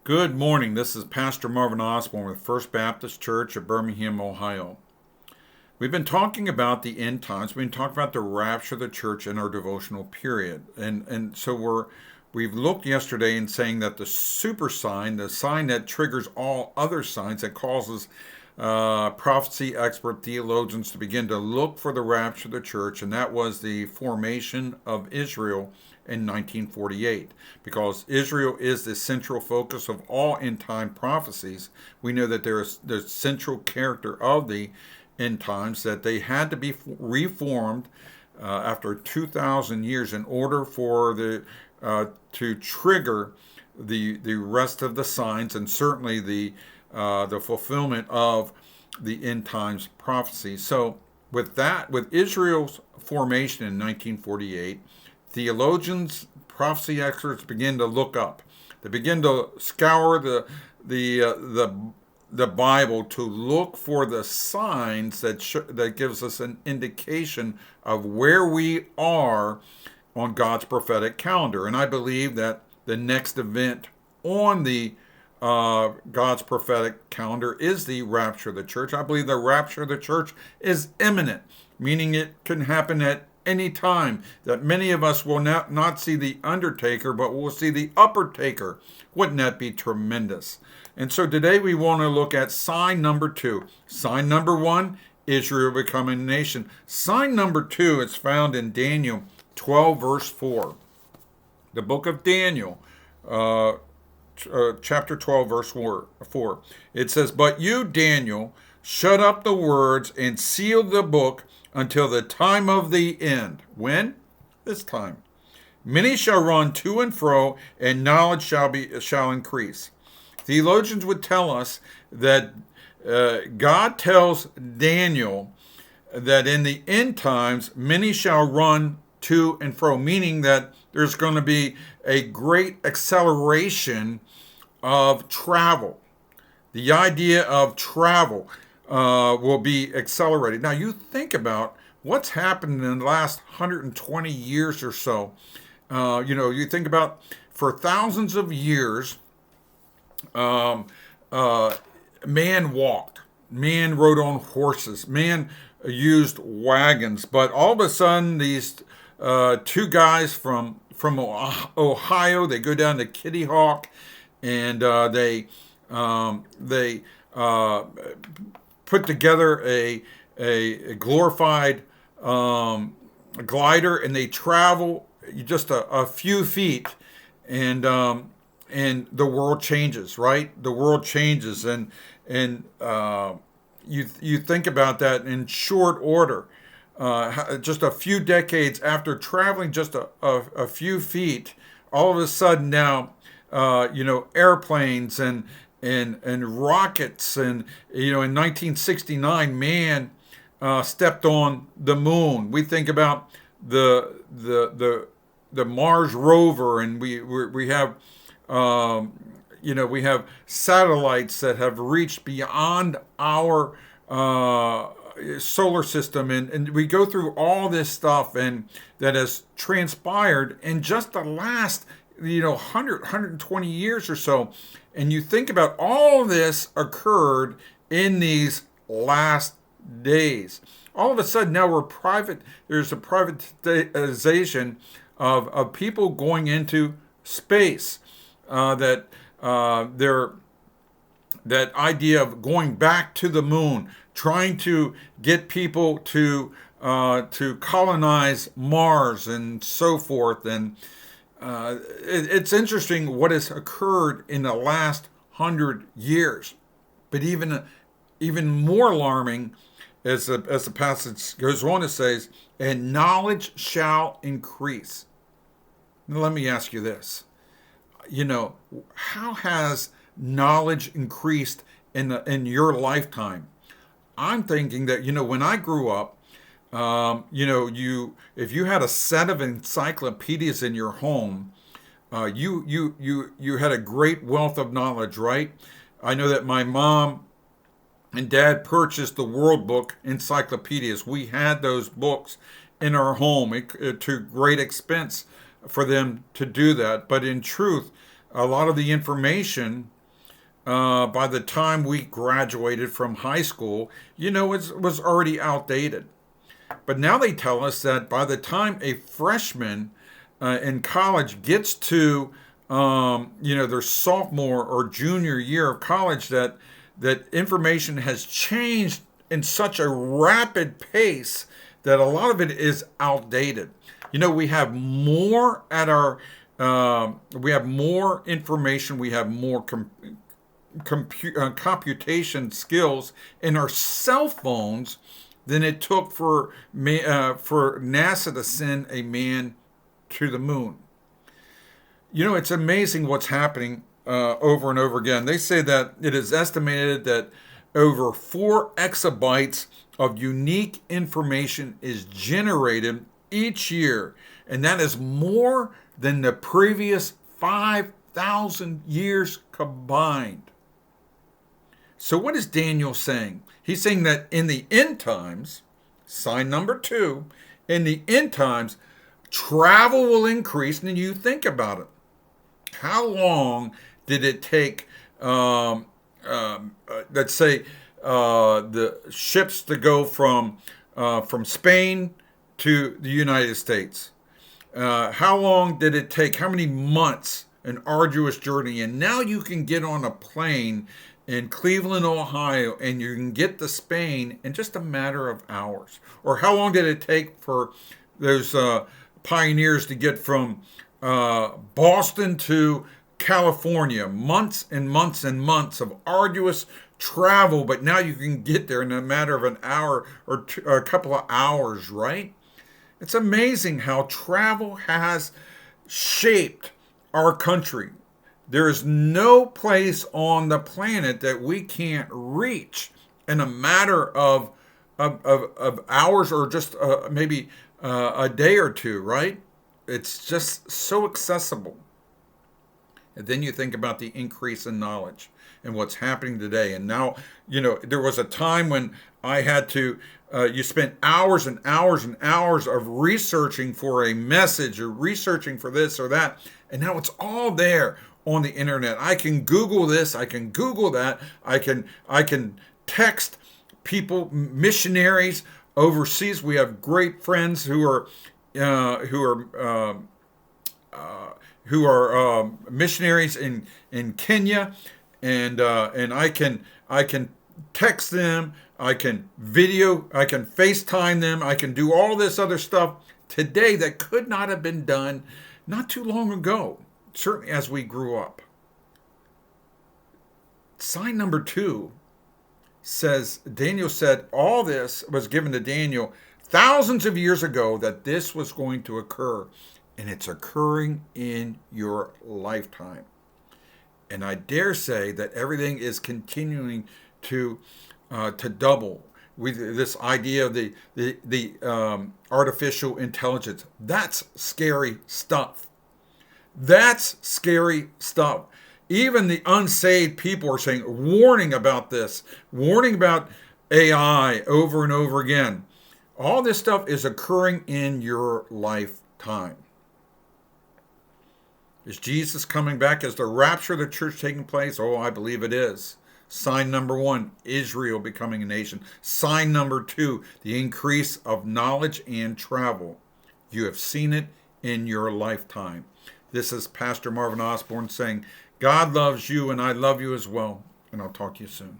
Good morning. This is Pastor Marvin Osborne with First Baptist Church of Birmingham, Ohio. We've been talking about the end times. We've been talking about the rapture of the church in our devotional period. We've looked yesterday in saying that the super sign, the sign that triggers all other signs that causes prophecy expert theologians to begin to look for the rapture of the church, and that was the formation of Israel in 1948. Because Israel is the central focus of all end time prophecies, we know that there is the central character of the end times, that they had to be reformed after 2,000 years in order for the to trigger the rest of the signs, and certainly the fulfillment of the end times prophecy. So with Israel's formation in 1948, theologians, prophecy experts begin to look up. They begin to scour the Bible to look for the signs that gives us an indication of where we are on God's prophetic calendar. And I believe that the next event on the God's prophetic calendar is the rapture of the church. I believe the rapture of the church is imminent, meaning it can happen at any time, that many of us will not see the undertaker, but will see the upper taker. Wouldn't that be tremendous? And so today we want to look at sign number 2. Sign number 1, Israel becoming a nation. Sign number 2 is found in Daniel 12, verse 4. The book of Daniel, chapter 12, verse 4. It says, "But you, Daniel, shut up the words and seal the book until the time of the end." When? This time. "Many shall run to and fro, and knowledge shall increase." Theologians would tell us that God tells Daniel that in the end times, many shall run to and fro, meaning that there's going to be a great acceleration of travel. The idea of travel will be accelerated. Now, you think about what's happened in the last 120 years or so. You think about for thousands of years, man walked, man rode on horses, man used wagons, but all of a sudden, these two guys from Ohio, they go down to Kitty Hawk, and they put together a glorified glider, and they travel just a few feet, and the world changes, right? The world changes, and you think about that in short order. Just a few decades after traveling just a few feet, all of a sudden now, airplanes and rockets, and in 1969, man stepped on the moon. We think about the Mars rover, and we have we have satellites that have reached beyond our solar system, and we go through all this stuff, and that has transpired in just the last 120 years or so. And you think about all this occurred in these last days. All of a sudden now there's a privatization of people going into space, that idea of going back to the moon, trying to get people to colonize Mars and so forth. And it's interesting what has occurred in the last 100 years. But even more alarming, as the passage goes on, it says, "And knowledge shall increase." Now, let me ask you this. How has knowledge increased in your lifetime? I'm thinking that when I grew up, if you had a set of encyclopedias in your home, you had a great wealth of knowledge, right? I know that my mom and dad purchased the World Book encyclopedias. We had those books in our home to great expense for them to do that. But in truth, a lot of the information by the time we graduated from high school, was already outdated. But now they tell us that by the time a freshman in college gets to their sophomore or junior year of college, that information has changed in such a rapid pace that a lot of it is outdated. We have more at our we have more information, we have more computation skills in our cell phones than it took for NASA to send a man to the moon. It's amazing what's happening over and over again. They say that it is estimated that over 4 exabytes of unique information is generated each year, and that is more than the previous 5,000 years combined. So what is Daniel saying? He's saying that in the end times, sign number 2, in the end times, travel will increase. And you think about it. How long did it take, let's say, the ships to go from Spain to the United States? How long did it take? How many months? An arduous journey. And now you can get on a plane in Cleveland, Ohio, and you can get to Spain in just a matter of hours. Or how long did it take for those pioneers to get from Boston to California? Months and months and months of arduous travel, but now you can get there in a matter of an hour or a couple of hours, right? It's amazing how travel has shaped our country. There is no place on the planet that we can't reach in a matter of hours or just maybe a day or two, right? It's just so accessible. And then you think about the increase in knowledge and what's happening today. And now, there was a time when I had to, you spent hours and hours and hours of researching for a message or researching for this or that. And now it's all there on the internet. I can Google this, I can Google that, I can text people, missionaries overseas. We have great friends who are missionaries in Kenya, and I can text them, I can FaceTime them, I can do all this other stuff today that could not have been done not too long ago, certainly as we grew up. Sign number 2 says, Daniel said all this was given to Daniel thousands of years ago, that this was going to occur, and it's occurring in your lifetime. And I dare say that everything is continuing to double. With this idea of the artificial intelligence, that's scary stuff. That's scary stuff. Even the unsaved people are saying, warning about this, warning about AI over and over again. All this stuff is occurring in your lifetime. Is Jesus coming back? Is the rapture of the church taking place? Oh, I believe it is. Sign number 1, Israel becoming a nation. Sign number 2, the increase of knowledge and travel. You have seen it in your lifetime. This is Pastor Marvin Osborne saying, God loves you and I love you as well. And I'll talk to you soon.